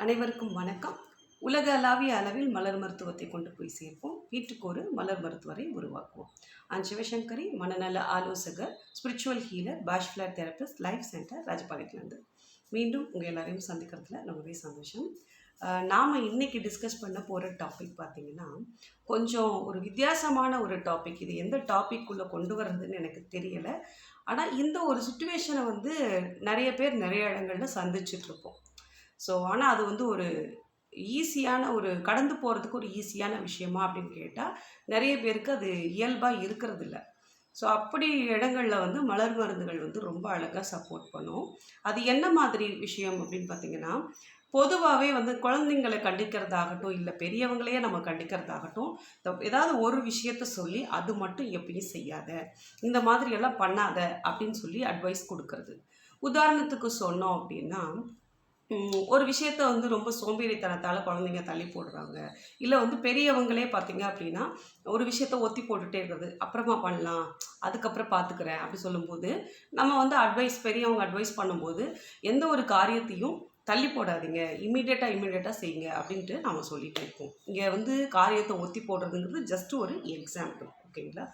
அனைவருக்கும் வணக்கம். உலகளாவிய அளவில் மலர் மருத்துவத்தை கொண்டு போய் சேர்ப்போம். வீட்டுக்கு ஒரு மலர் மருத்துவரை உருவாக்குவோம். சிவசங்கரி, மனநல ஆலோசகர், spiritual healer, Bach flower therapist, life centre, ராஜபாளையத்துலேருந்து. மீண்டும் உங்கள் எல்லாரையும் சந்திக்கிறதுல ரொம்பவே சந்தோஷம். நாம் இன்றைக்கி டிஸ்கஸ் பண்ண போகிற டாபிக் பார்த்திங்கன்னா கொஞ்சம் ஒரு வித்தியாசமான ஒரு டாபிக். இது எந்த டாபிக்குள்ளே கொண்டு வர்றதுன்னு எனக்கு தெரியலை. ஆனால் இந்த ஒரு சுச்சுவேஷனை நிறைய பேர் நிறைய இடங்களில் சந்திச்சிட்ருப்போம். ஸோ ஆனால் அது ஒரு ஈஸியான ஒரு கடந்து போகிறதுக்கு ஒரு ஈஸியான விஷயமா அப்படின்னு கேட்டால் நிறைய பேருக்கு அது இயல்பாக இருக்கிறதில்ல. ஸோ அப்படி இடங்களில் மலர் மருந்துகள் ரொம்ப அழகாக சப்போர்ட் பண்ணும். அது என்ன மாதிரி விஷயம் அப்படின்னு பார்த்திங்கன்னா, பொதுவாகவே குழந்தைங்களை கண்டிக்கிறதாகட்டும், இல்லை பெரியவங்களையே நம்ம கண்டிக்கிறதாகட்டும், ஏதாவது ஒரு விஷயத்த சொல்லி அது மட்டும் எப்பயும் செய்யாத, இந்த மாதிரியெல்லாம் பண்ணாத அப்படின்னு சொல்லி அட்வைஸ் கொடுக்கறது. உதாரணத்துக்கு சொன்னோம் அப்படின்னா, ஒரு விஷயத்த ரொம்ப சோம்பேறித்தனத்தால் குழந்தைங்க தள்ளி போடுறாங்க. இல்லை பெரியவங்களே பார்த்திங்க அப்படின்னா ஒரு விஷயத்த ஒத்தி போட்டுகிட்டே இருக்கிறது, அப்புறமா பண்ணலாம், அதுக்கப்புறம் பார்த்துக்கிறேன் அப்படி சொல்லும்போது நம்ம பெரியவங்க அட்வைஸ் பண்ணும்போது எந்த ஒரு காரியத்தையும் தள்ளி போடாதீங்க, இமீடியட்டாக செய்யுங்க அப்படின்ட்டு நம்ம சொல்லிகிட்டே இருக்கோம். இங்கே காரியத்தை ஒத்தி போடுறதுங்கிறது ஜஸ்ட் ஒரு எக்ஸாம்பிள், ஓகேங்களா?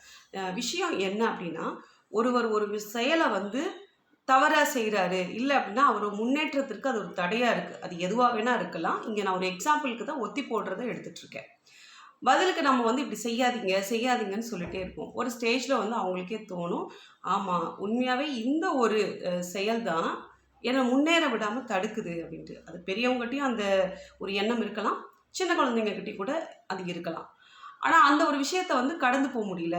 விஷயம் என்ன அப்படின்னா, ஒரு செயலை தவறாக செய்கிறாரு, இல்லை அப்படின்னா அவர் முன்னேற்றத்திற்கு அது ஒரு தடையாக இருக்குது. அது எதுவாக வேணால் இருக்கலாம். இங்கே நான் ஒரு எக்ஸாம்பிளுக்கு தான் ஒத்தி போடுறதை எடுத்துகிட்ருக்கேன். பதிலுக்கு நம்ம இப்படி செய்யாதீங்கன்னு சொல்லிகிட்டே இருப்போம். ஒரு ஸ்டேஜில் அவங்களுக்கே தோணும், ஆமாம் உண்மையாகவே இந்த ஒரு செயல் தான் என்னை முன்னேற விடாமல் தடுக்குது அப்படின்ட்டு. அது பெரியவங்ககிட்டையும் அந்த ஒரு எண்ணம் இருக்கலாம், சின்ன குழந்தைங்ககிட்டையும் கூட அது இருக்கலாம். ஆனால் அந்த ஒரு விஷயத்தை கடந்து போக முடியல.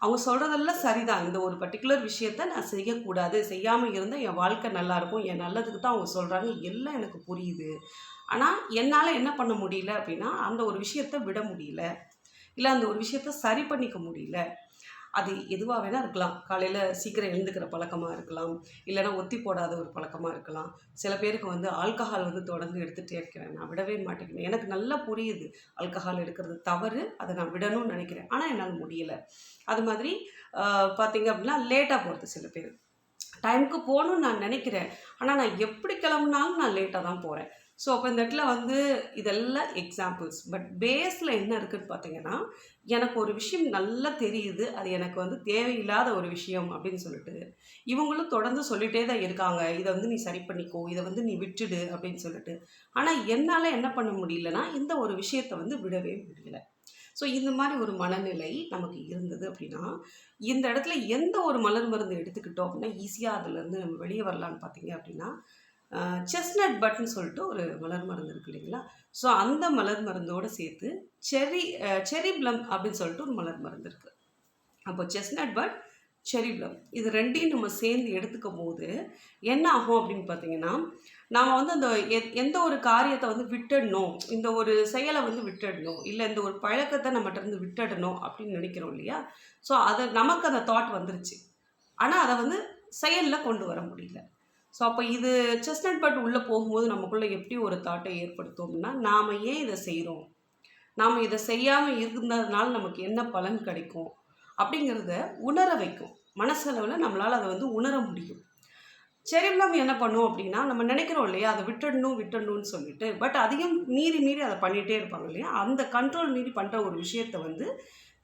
அவங்க சொல்கிறதெல்லாம் சரிதான், இந்த ஒரு பர்டிகுலர் விஷயத்த நான் செய்யக்கூடாது, செய்யாமல் இருந்தால் என் வாழ்க்கை நல்லாயிருக்கும், என் நல்லதுக்கு தான் அவங்க சொல்கிறாங்க, எல்லாம் எனக்கு புரியுது. ஆனால் என்னால் என்ன பண்ண முடியல அப்படின்னா, அந்த ஒரு விஷயத்த விட முடியல, இல்லை அந்த ஒரு விஷயத்த சரி பண்ணிக்க முடியல. அது எதுவாக வேணால் இருக்கலாம். காலையில் சீக்கிரம் எழுந்துக்கிற பழக்கமாக இருக்கலாம், இல்லைனா ஒத்தி போடாத ஒரு பழக்கமாக இருக்கலாம். சில பேருக்கு ஆல்கஹால் தொடர்ந்து எடுத்துகிட்டே இருக்கிறேன், நான் விடவே மாட்டேங்கிறேன், எனக்கு நல்லா புரியுது ஆல்கஹால் எடுக்கிறது தவறு, அதை நான் விடணும்னு நினைக்கிறேன், ஆனால் என்னால் முடியலை. அது மாதிரி பார்த்திங்க அப்படின்னா லேட்டாக போகிறது. சில பேர் டைமுக்கு போகணுன்னு நான் நினைக்கிறேன், ஆனால் நான் எப்படி கிளம்புனாலும் நான் லேட்டாக தான் போகிறேன். ஸோ அப்போ இந்த இடத்துல இதெல்லாம் எக்ஸாம்பிள்ஸ். பட் பேஸில் என்ன இருக்குதுன்னு பார்த்தீங்கன்னா, எனக்கு ஒரு விஷயம் நல்லா தெரியுது, அது எனக்கு தேவையில்லாத ஒரு விஷயம் அப்படின்னு சொல்லிட்டு இவங்களும் தொடர்ந்து சொல்லிகிட்டே தான் இருக்காங்க, இதை நீ சரி பண்ணிக்கோ, இதை நீ விட்டுடு அப்படின்னு சொல்லிட்டு. ஆனால் என்னால் என்ன பண்ண முடியலன்னா, இந்த ஒரு விஷயத்தை விடவே முடியல. ஸோ இந்த மாதிரி ஒரு மனநிலை நமக்கு இருந்தது அப்படின்னா, இந்த இடத்துல எந்த ஒரு மலர் மருந்து எடுத்துக்கிட்டோம் அப்படின்னா ஈஸியாக அதுலேருந்து நம்ம வெளியே வரலான்னு பார்த்தீங்க அப்படின்னா, செஸ்னட் பட்னு சொல்லிட்டு ஒரு மலர் மருந்து இருக்குது இல்லைங்களா? ஸோ அந்த மலர் மருந்தோடு சேர்த்து செரி ப்ளம் அப்படின்னு சொல்லிட்டு ஒரு மலர் மருந்து இருக்குது. அப்போ செஸ்னட் பட், செரி ப்ளம், இது ரெண்டையும் நம்ம சேர்ந்து எடுத்துக்கும் போது என்ன ஆகும் அப்படின்னு பார்த்தீங்கன்னா, நாம் அந்த எந்த ஒரு காரியத்தை விட்டுடணும், இந்த ஒரு செயலை விட்டுடணும், இல்லை இந்த ஒரு பழக்கத்தை நம்மகிட்ட இருந்து விட்டுடணும் அப்படின்னு நினைக்கிறோம் இல்லையா? ஸோ அதை நமக்கு அந்த தாட் வந்துருச்சு, ஆனால் அதை செயலில் கொண்டு வர முடியல. ஸோ அப்போ இது செஸ்னட் பட் உள்ளே போகும்போது நமக்குள்ளே எப்படி ஒரு தாட்டை ஏற்படுத்தோம்னா, நாம் ஏன் இதை செய்கிறோம், நாம் இதை செய்யாமல் இருந்ததுனால நமக்கு என்ன பலன் கிடைக்கும் அப்படிங்கிறத உணர வைக்கும். மனசளவில் நம்மளால் அதை உணர முடியும். செரி ப்ளம் என்ன பண்ணும் அப்படின்னா, நம்ம நினைக்கிறோம் இல்லையா, அதை விட்டுடணும்னு சொல்லிட்டு, பட் அதையும் மீறி அதை பண்ணிகிட்டே இருப்பாங்க இல்லையா, அந்த கண்ட்ரோல் மீறி பண்ணுற ஒரு விஷயத்தை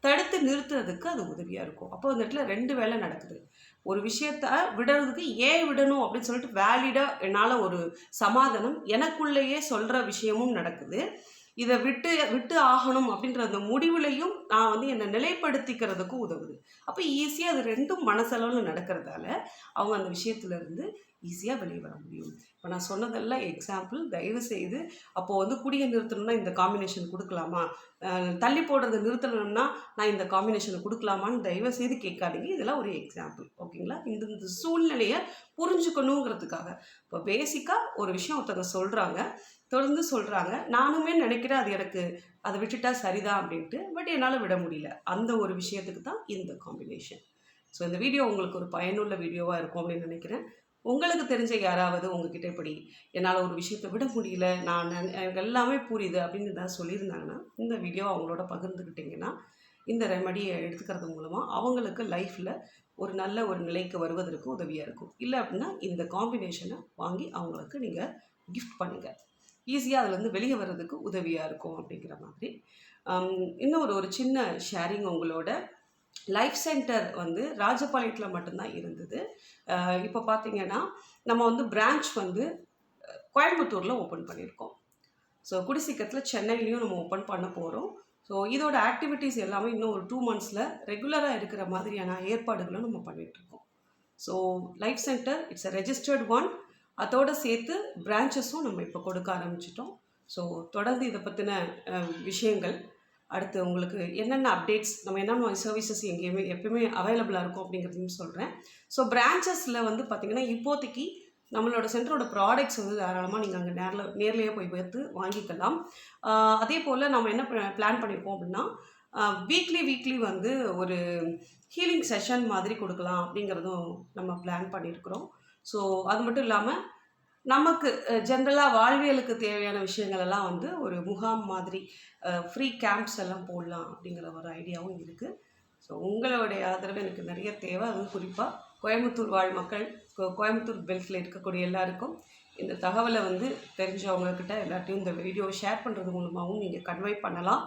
தடுத்து நிறுத்துறதுக்கு அது உதவியாக இருக்கும். அப்போ அந்த இடத்துல ரெண்டு வேலை நடக்குது. ஒரு விஷயத்த விடுறதுக்கு ஏன் விடணும் அப்படின்னு சொல்லிட்டு வேலிடாக என்னால் ஒரு சமாதானம் எனக்குள்ளேயே சொல்கிற விஷயமும் நடக்குது. இதை விட்டு ஆகணும் அப்படின்ற அந்த முடிவுலையும் நான் என்னை நிலைப்படுத்திக்கிறதுக்கும் உதவுது. அப்போ ஈஸியாக அது ரெண்டும் மனசளவில் நடக்கிறதால அவங்க அந்த விஷயத்துலேருந்து ஈஸியாக வெளியே வர முடியும். இப்போ நான் சொன்னதெல்லாம் எக்ஸாம்பிள். தயவு செய்து அப்போது குடியை நிறுத்தணும்னா இந்த காம்பினேஷன் கொடுக்கலாமா, தள்ளி போடுறதை நிறுத்தணும்னா நான் இந்த காம்பினேஷனை கொடுக்கலாமான்னு தயவு செய்து கேட்காதீங்க. இதெல்லாம் ஒரு எக்ஸாம்பிள், ஓகேங்களா? இந்த சூழ்நிலையை புரிஞ்சுக்கணுங்கிறதுக்காக. இப்போ பேசிக்காக ஒரு விஷயம் ஒருத்தவங்க சொல்கிறாங்க, தொடர்ந்து சொல்கிறாங்க, நானுமே நினைக்கிறேன் அது எனக்கு அதை விட்டுட்டா சரிதான் அப்படின்ட்டு, பட் என்னால் விட முடியல. அந்த ஒரு விஷயத்துக்கு தான் இந்த காம்பினேஷன். ஸோ இந்த வீடியோ உங்களுக்கு ஒரு பயனுள்ள வீடியோவாக இருக்கும் அப்படின்னு நினைக்கிறேன். உங்களுக்கு தெரிஞ்ச யாராவது உங்ககிட்ட இப்படி என்னால் ஒரு விஷயத்தை விட முடியல, எனக்கு எல்லாமே புரியுது அப்படின்னு ஏதாவது சொல்லியிருந்தாங்கன்னா, இந்த வீடியோ அவங்களோட பகிர்ந்துக்கிட்டிங்கன்னா, இந்த ரெமடியை எடுத்துக்கிறது மூலமாக அவங்களுக்கு லைஃப்பில் ஒரு நல்ல ஒரு நிலைக்கு வருவதற்கு உதவியாக இருக்கும். இல்லை அப்படின்னா இந்த காம்பினேஷனை வாங்கி அவங்களுக்கு நீங்கள் கிஃப்ட் பண்ணுங்கள். ஈஸியாக அதுலேருந்து வெளியே வர்றதுக்கு உதவியாக இருக்கும் அப்படிங்கிற மாதிரி. இன்னும் ஒரு சின்ன ஷேரிங் உங்களோட. லைஃப் சென்டர் வந்து ராஜபாளையத்தில் மட்டும்தான் இருந்தது. இப்போ பார்த்தீங்கன்னா நம்ம வந்து பிரான்ச் வந்து கோயம்புத்தூரில் ஓப்பன் பண்ணியிருக்கோம். ஸோ கூடிய சீக்கிரத்தில் சென்னையிலையும் நம்ம ஓப்பன் பண்ண போகிறோம். ஸோ இதோட ஆக்டிவிட்டீஸ் எல்லாமே இன்னும் ஒரு 2 monthsல ரெகுலராக இருக்கிற மாதிரியான ஏற்பாடுகளும் நம்ம பண்ணிகிட்ருக்கோம். So life centre it's a registered one. அதோடு சேர்த்து பிரான்ச்சஸும் நம்ம இப்போ கொடுக்க ஆரம்பிச்சிட்டோம். ஸோ தொடர்ந்து இதை பற்றின விஷயங்கள் அடுத்து உங்களுக்கு என்னென்ன அப்டேட்ஸ், நம்ம என்னென்ன சர்வீசஸ் எங்கேயுமே எப்பயுமே அவைலபிளாக இருக்கும் அப்படிங்கிறதையும் சொல்கிறேன். ஸோ பிரான்ச்சஸில் வந்து பார்த்திங்கன்னா இப்போதைக்கு நம்மளோட சென்டரோட ப்ராடக்ட்ஸ் வந்து தாராளமாக நீங்கள் அங்கே நேர்லேயே போய் பார்த்து வாங்கிக்கலாம். அதே போல் நம்ம என்ன பிளான் பண்ணியிருக்கோம் அப்படின்னா வீக்லி வந்து ஒரு ஹீலிங் செஷன் மாதிரி கொடுக்கலாம் அப்படிங்கிறதும் நம்ம பிளான் பண்ணியிருக்கிறோம். ஸோ அது மட்டும் இல்லாமல் நமக்கு ஜென்ரலாக வாழ்வியலுக்கு தேவையான விஷயங்கள் எல்லாம் வந்து ஒரு முகாம் மாதிரி ஃப்ரீ கேம்ப்ஸ் எல்லாம் போடலாம் அப்படிங்கிற ஒரு ஐடியாவும் இருக்குது. ஸோ உங்களுடைய ஆதரவு எனக்கு நிறைய தேவை. அதுவும் குறிப்பாக கோயம்புத்தூர் வாழ் மக்கள், கோயம்புத்தூர் பெல்ட்டில் இருக்கக்கூடிய எல்லாருக்கும் இந்த தகவலை வந்து தெரிஞ்சவங்கக்கிட்ட எல்லாத்தையும் இந்த வீடியோவை ஷேர் பண்ணுறது மூலமாகவும் நீங்கள் கன்வே பண்ணலாம்.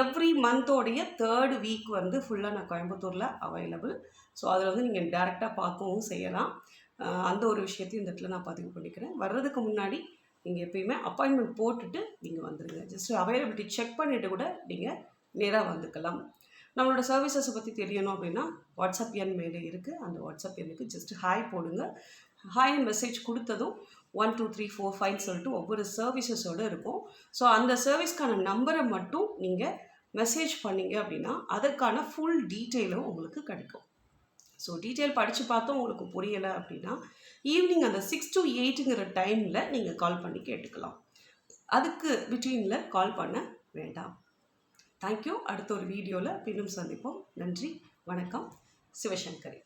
எவ்ரி மந்தோடைய 3rd வீக் வந்து ஃபுல்லாக நான் கோயம்புத்தூரில் அவைலபிள். ஸோ அதில் வந்து நீங்கள் டேரெக்டாக பார்க்கவும் செய்யலாம். அந்த ஒரு விஷயத்தையும் இந்த இடத்துல நான் பதிவு பண்ணிக்கிறேன். வர்றதுக்கு முன்னாடி நீங்கள் எப்பயுமே அப்பாயின்மெண்ட் போட்டுட்டு நீங்கள் வந்துடுங்க. ஜஸ்ட் அவைலபிலிட்டி செக் பண்ணிவிட்டு கூட நீங்கள் நேராக வந்துக்கலாம். நம்மளோட சர்வீசஸை பற்றி தெரியணும் அப்படின்னா வாட்ஸ்அப் எண் மேலே இருக்குது. அந்த வாட்ஸ்அப் எண்ணுக்கு ஜஸ்ட் ஹாய் போடுங்க. ஹாய் மெசேஜ் கொடுத்ததும் 1 2 3 4 5 சொல்லிட்டு ஒவ்வொரு சர்வீசஸோடு இருக்கும். ஸோ அந்த சர்வீஸ்க்கான நம்பரை மட்டும் நீங்கள் மெசேஜ் பண்ணிங்க அப்படின்னா அதற்கான ஃபுல் டீட்டெயிலும் உங்களுக்கு கிடைக்கும். ஸோ டீட்டெயில் படித்து பார்த்தோம் உங்களுக்கு புரியலை அப்படின்னா ஈவினிங் அந்த 6 to 8ங்கிற டைமில் நீங்கள் கால் பண்ணி கேட்டுக்கலாம். அதுக்கு பிட்வீனில் கால் பண்ண வேண்டாம். தேங்க்யூ. அடுத்த ஒரு வீடியோவில் மீண்டும் சந்திப்போம். நன்றி, வணக்கம். சிவசங்கரி.